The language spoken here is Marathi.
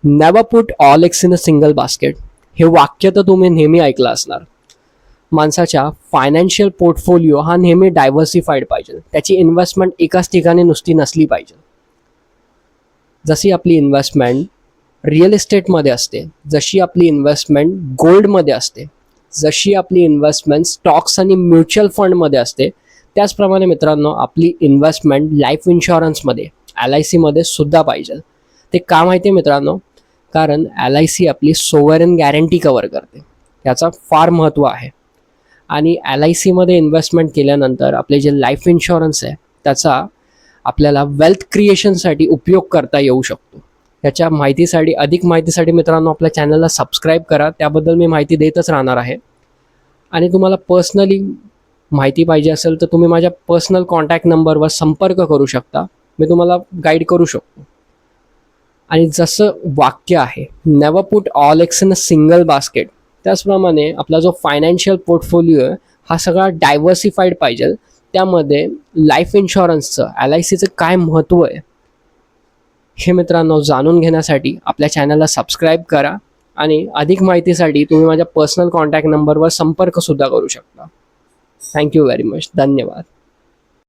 Never put all eggs in a single basket. हे वाक्य तर तुम्ही नेहमी ऐकलं असणार. माणसाच्या फायनान्शियल पोर्टफोलिओ हा नेहमी डायव्हर्सिफाईड पाहिजे. त्याची इन्व्हेस्टमेंट एकाच ठिकाणी नुसती नसली पाहिजे. जशी आपली इन्व्हेस्टमेंट रिअल इस्टेटमध्ये असते, जशी आपली इन्व्हेस्टमेंट गोल्डमध्ये असते, जशी आपली इन्व्हेस्टमेंट स्टॉक्स आणि म्युच्युअल फंडमध्ये असते, त्याचप्रमाणे मित्रांनो आपली इन्व्हेस्टमेंट लाईफ इन्शुरन्समध्ये LICमध्ये सुद्धा पाहिजे. ते का माहिती आहे मित्रांनो? कारण LIC आपली सोवरेन गॅरंटी कव्हर करते. याचा फार महत्त्व आहे. आणि LICमध्ये इन्व्हेस्टमेंट केल्यानंतर आपले जे लाईफ इन्शुरन्स आहे त्याचा आपल्याला वेल्थ क्रिएशनसाठी उपयोग करता येऊ शकतो. याच्या माहितीसाठी, अधिक माहितीसाठी मित्रांनो आपल्या चॅनलला सबस्क्राईब करा. त्याबद्दल मी माहिती देतच राहणार आहे. आणि तुम्हाला पर्सनली माहिती पाहिजे असेल तर तुम्ही माझ्या पर्सनल कॉन्टॅक्ट नंबरवर संपर्क करू शकता. मी तुम्हाला गाईड करू शकतो. आणि जसं वाक्य आहे never put all eggs in a single basket, त्याचप्रमाणे आपला जो फायनान्शियल पोर्टफोलिओ आहे हा सगळा डायव्हर्सिफाईड पाहिजे. त्यामध्ये लाईफ इन्शुरन्सचं LICचं काय महत्त्व आहे हे मित्रांनो जाणून घेण्यासाठी आपल्या चॅनलला सबस्क्राईब करा. आणि अधिक माहितीसाठी तुम्ही माझ्या पर्सनल कॉन्टॅक्ट नंबरवर संपर्कसुद्धा करू शकता. Thank you very much. धन्यवाद.